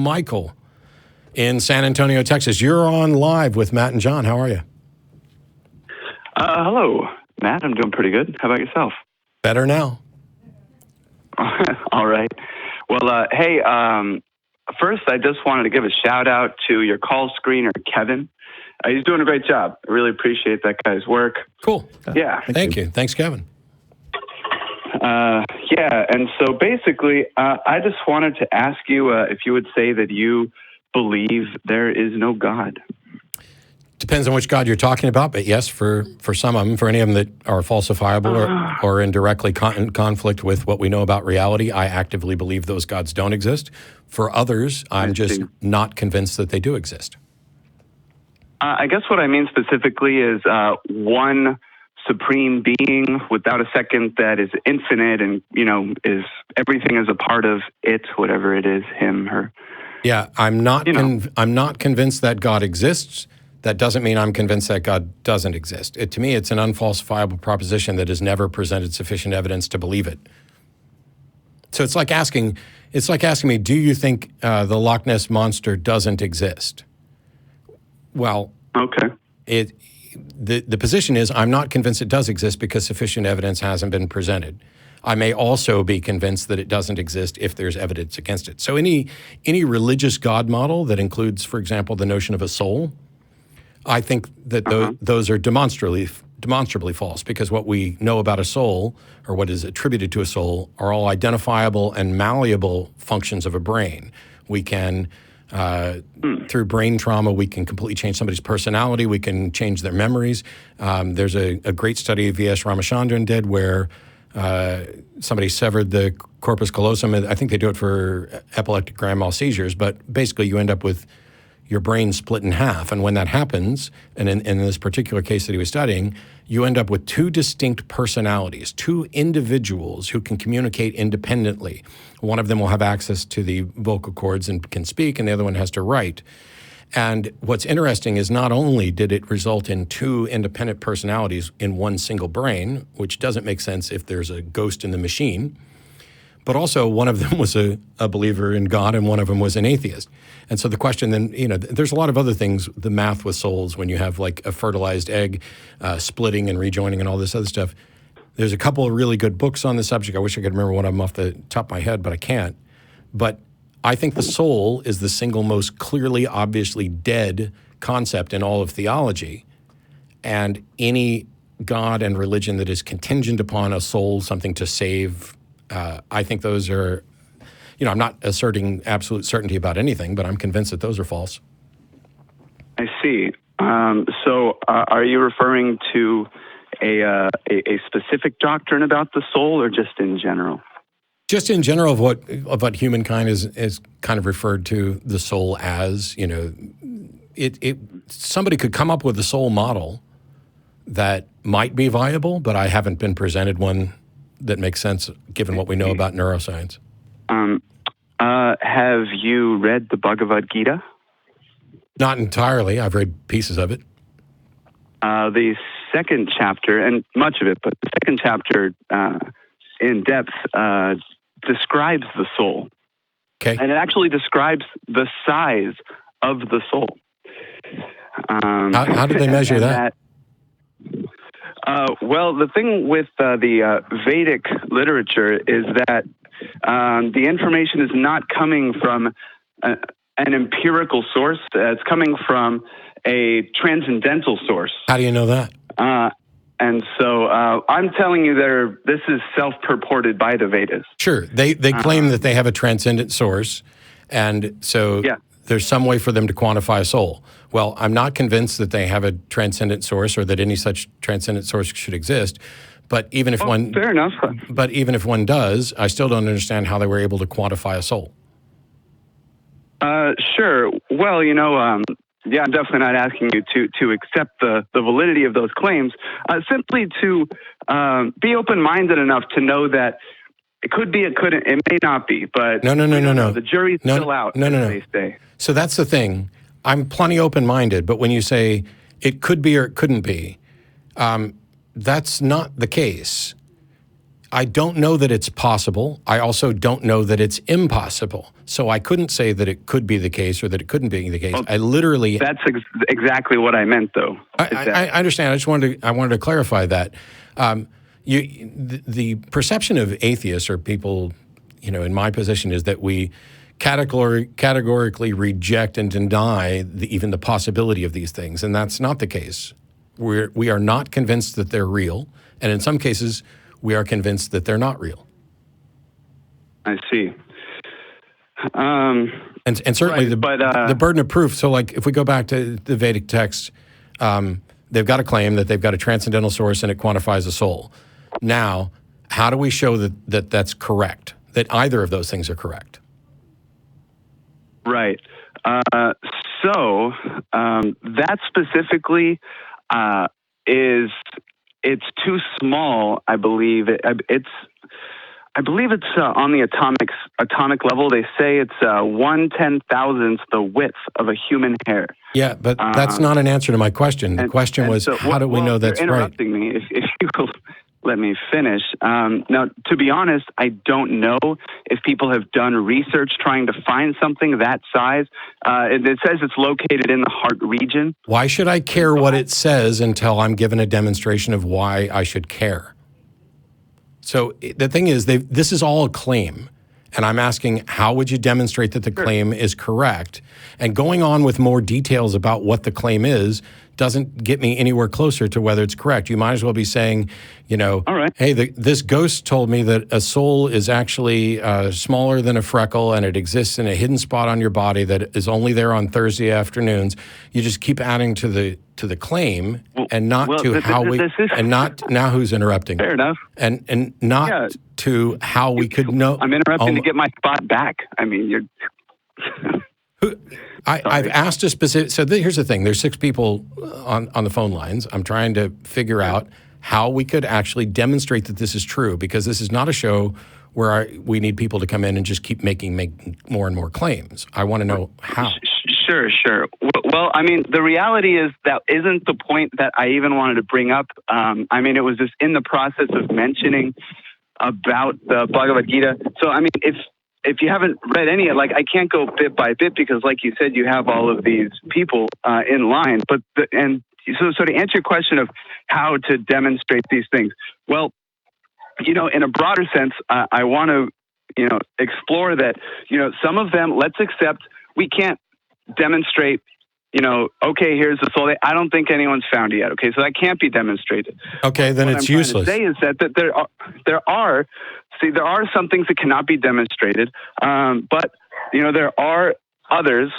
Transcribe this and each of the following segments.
Michael in San Antonio, Texas. You're on live with Matt and John. How are you? Hello, Matt. I'm doing pretty good. How about yourself? Better now. All right. Well, hey, first, I just wanted to give a shout out to your call screener, Kevin. He's doing a great job. I really appreciate that guy's work. Cool. Yeah. Thank you. Thanks, Kevin. Yeah, and so basically, I just wanted to ask you if you would say that you believe there is no God. Depends on which God you're talking about, but yes, for some of them, for any of them that are falsifiable or in directly conflict with what we know about reality, I actively believe those gods don't exist. For others, I'm just not convinced that they do exist. I guess what I mean specifically is one supreme being without a second that is infinite and, is everything is a part of it, whatever it is, him, her. Yeah, I'm not convinced that God exists. That doesn't mean I'm convinced that God doesn't exist. To me, it's an unfalsifiable proposition that has never presented sufficient evidence to believe it. So it's like asking me, do you think the Loch Ness Monster doesn't exist? Well, okay. The position is I'm not convinced it does exist because sufficient evidence hasn't been presented. I may also be convinced that it doesn't exist if there's evidence against it. So any religious God model that includes, for example, the notion of a soul, I think that those are demonstrably false, because what we know about a soul, or what is attributed to a soul, are all identifiable and malleable functions of a brain. We can, through brain trauma, we can completely change somebody's personality. We can change their memories. There's a great study V.S. Ramachandran did where somebody severed the corpus callosum. I think they do it for epileptic grand mal seizures, but basically you end up with your brain split in half. And when that happens, and in this particular case that he was studying, you end up with two distinct personalities, two individuals who can communicate independently. One of them will have access to the vocal cords and can speak, and the other one has to write. And what's interesting is not only did it result in two independent personalities in one single brain, which doesn't make sense if there's a ghost in the machine, but also one of them was a believer in God and one of them was an atheist. And so the question then, there's a lot of other things, the math with souls, when you have like a fertilized egg splitting and rejoining and all this other stuff. There's a couple of really good books on the subject. I wish I could remember one of them off the top of my head, but I can't. But I think the soul is the single most clearly, obviously dead concept in all of theology. And any God and religion that is contingent upon a soul, something to save, I think those are, I'm not asserting absolute certainty about anything, but I'm convinced that those are false. I see. So are you referring to a specific doctrine about the soul, or just in general? Just in general of what humankind is kind of referred to the soul as. Somebody could come up with a soul model that might be viable, but I haven't been presented one that makes sense given what we know about neuroscience. Have you read the Bhagavad Gita? Not entirely. I've read pieces of it. The second chapter, and much of it, but the second chapter in depth describes the soul. Okay. And it actually describes the size of the soul. How do they measure that? Well, the thing with the Vedic literature is that the information is not coming from an empirical source. It's coming from a transcendental source. How do you know that? And so I'm telling you this is self-purported by the Vedas. Sure. They claim that they have a transcendent source, and so there's some way for them to quantify a soul. Well, I'm not convinced that they have a transcendent source or that any such transcendent source should exist. But even if fair enough. But even if one does, I still don't understand how they were able to quantify a soul. Sure. Well, I'm definitely not asking you to accept the validity of those claims. Simply to be open-minded enough to know that it could be, it couldn't, it may not be. But no. The jury's still out. No. They say. So that's the thing. I'm plenty open-minded, but when you say it could be or it couldn't be, that's not the case. I don't know that it's possible. I also don't know that it's impossible. So I couldn't say that it could be the case or that it couldn't be the case. Well, I literally... That's exactly what I meant, though. I understand. I wanted to clarify that. The perception of atheists or people, in my position is that we categorically reject and deny even the possibility of these things, and that's not the case. We are not convinced that they're real, and in some cases, we are convinced that they're not real. I see. And certainly the burden of proof. So, like, if we go back to the Vedic text, they've got a claim that they've got a transcendental source and it quantifies the soul. Now, how do we show that that's correct? That either of those things are correct? Right. So that specifically it's too small. I believe it's on the atomic level. They say it's 1/10,000th the width of a human hair. Yeah, but that's not an answer to my question. The question was, how do we know that's right? You're interrupting me. If you will let me finish. Now, to be honest, I don't know if people have done research trying to find something that size. It says it's located in the heart region. Why should I care what it says until I'm given a demonstration of why I should care? So the thing is, this is all a claim. And I'm asking, how would you demonstrate that the claim is correct? And going on with more details about what the claim is doesn't get me anywhere closer to whether it's correct. You might as well be saying, all right, hey, this ghost told me that a soul is actually smaller than a freckle and it exists in a hidden spot on your body that is only there on Thursday afternoons. You just keep adding to the claim and not not now who's interrupting. Fair enough. And not to how we could know. I'm interrupting to get my spot back. I mean, you're... I've asked a specific... So here's the thing. There's 6 people on the phone lines. I'm trying to figure out how we could actually demonstrate that this is true, because this is not a show where we need people to come in and just keep making more and more claims. I want to know how. Sure. Well, I mean, the reality is that isn't the point that I even wanted to bring up. I mean, it was just in the process of mentioning about the Bhagavad Gita. So, I mean, if you haven't read any, I can't go bit by bit because, like you said, you have all of these people in line. So to answer your question of how to demonstrate these things, well, in a broader sense, I want to, explore that, some of them, let's accept we can't demonstrate, okay, here's the soul. I don't think anyone's found it yet. Okay, so that can't be demonstrated. Okay, then it's useless. What I'm trying to say is that there are some things that cannot be demonstrated, but there are others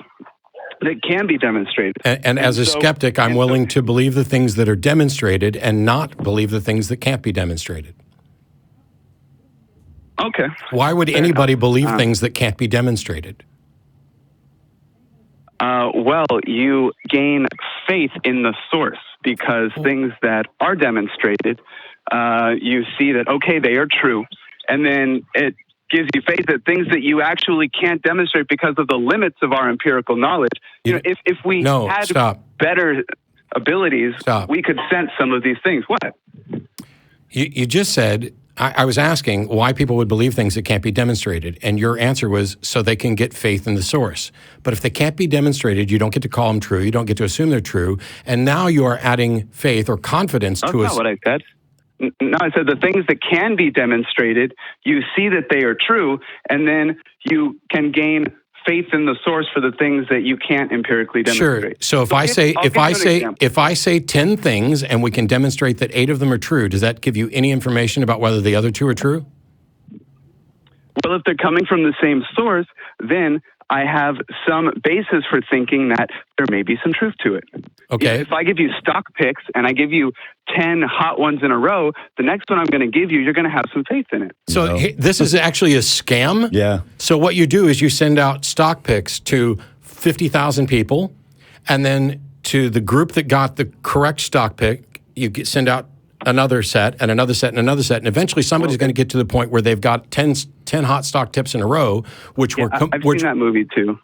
that can be demonstrated. And as a skeptic, I'm willing to believe the things that are demonstrated and not believe the things that can't be demonstrated. Okay. Why would anybody believe things that can't be demonstrated? Well, you gain faith in the source because things that are demonstrated, you see that, okay, they are true. And then it gives you faith that things that you actually can't demonstrate because of the limits of our empirical knowledge. If we had better abilities, we could sense some of these things. What? You just said... I was asking why people would believe things that can't be demonstrated, and your answer was so they can get faith in the source. But if they can't be demonstrated, you don't get to call them true, you don't get to assume they're true, and now you are adding faith or confidence to us. That's not what I said. No, I said the things that can be demonstrated, you see that they are true, and then you can gain faith in the source for the things that you can't empirically demonstrate. Sure. So if I say 10 things and we can demonstrate that 8 of them are true, does that give you any information about whether the other 2 are true? Well, if they're coming from the same source, then I have some basis for thinking that there may be some truth to it. Okay. If I give you stock picks and I give you 10 hot ones in a row, the next one I'm going to give you, you're going to have some faith in it. So this is actually a scam? Yeah. So what you do is you send out stock picks to 50,000 people, and then to the group that got the correct stock pick, you send out another set and another set and another set, and eventually somebody's going to get to the point where they've got 10 hot stock tips in a row, which were... I've seen that movie too.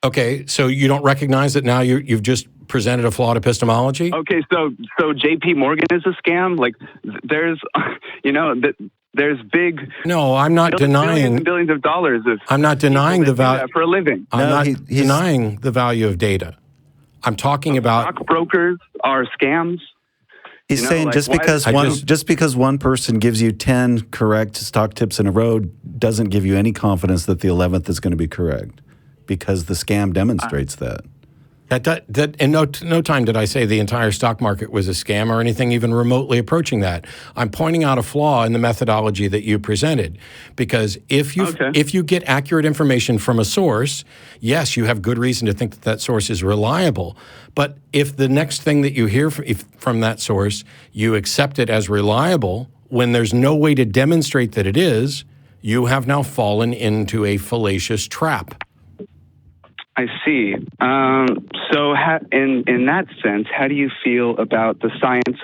Okay, so you don't recognize that now you've just presented a flawed epistemology? Okay, so J.P. Morgan is a scam. Like, there's, there's big. No, I'm not denying billions of dollars. I'm not denying the value for a living. I'm not denying the value of data. I'm talking about stockbrokers are scams. He's saying just because one person gives you 10 correct stock tips in a row doesn't give you any confidence that the 11th is going to be correct, because the scam demonstrates that. That in no time did I say the entire stock market was a scam or anything even remotely approaching that. I'm pointing out a flaw in the methodology that you presented, because if you get accurate information from a source, yes, you have good reason to think that that source is reliable. But if the next thing that you hear from that source, you accept it as reliable when there's no way to demonstrate that it is, you have now fallen into a fallacious trap. I see. So in that sense, how do you feel about the science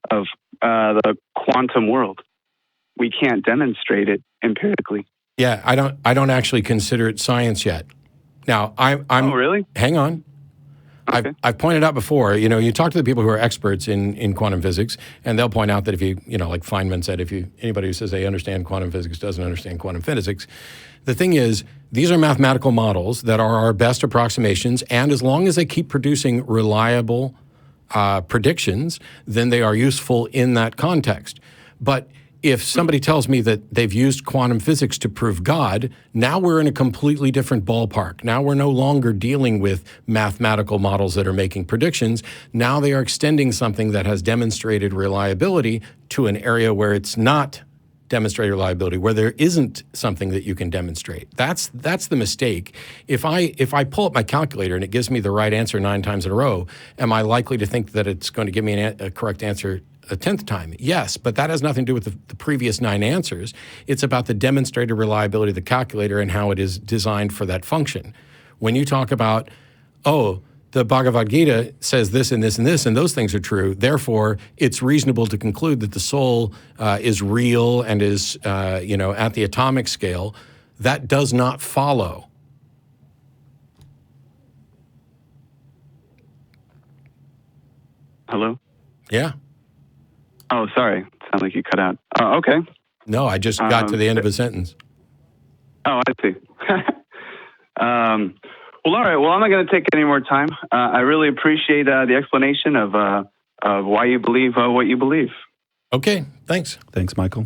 of the quantum world? We can't demonstrate it empirically. Yeah, I don't actually consider it science yet. Now, I'm Oh, really? Hang on. Okay. I've pointed out before, you talk to the people who are experts in quantum physics, and they'll point out that if you like Feynman said, anybody who says they understand quantum physics doesn't understand quantum physics. The thing is, these are mathematical models that are our best approximations, and as long as they keep producing reliable predictions, then they are useful in that context. But if somebody tells me that they've used quantum physics to prove God, now we're in a completely different ballpark. Now we're no longer dealing with mathematical models that are making predictions. Now they are extending something that has demonstrated reliability to an area where it's not demonstrated reliability, where there isn't something that you can demonstrate. That's the mistake. If I pull up my calculator and it gives me the right answer 9 times in a row, am I likely to think that it's going to give me a correct answer a 10th time? Yes, but that has nothing to do with the previous 9 answers. It's about the demonstrated reliability of the calculator and how it is designed for that function. When you talk about, the Bhagavad Gita says this and this and this, and those things are true, therefore it's reasonable to conclude that the soul is real and is, at the atomic scale, that does not follow. Hello? Yeah. Oh, sorry. Sound like you cut out. Okay. No, I just got to the end of a sentence. Oh, I see. Well, all right. Well, I'm not going to take any more time. I really appreciate the explanation of why you believe what you believe. Okay, thanks. Thanks, Michael.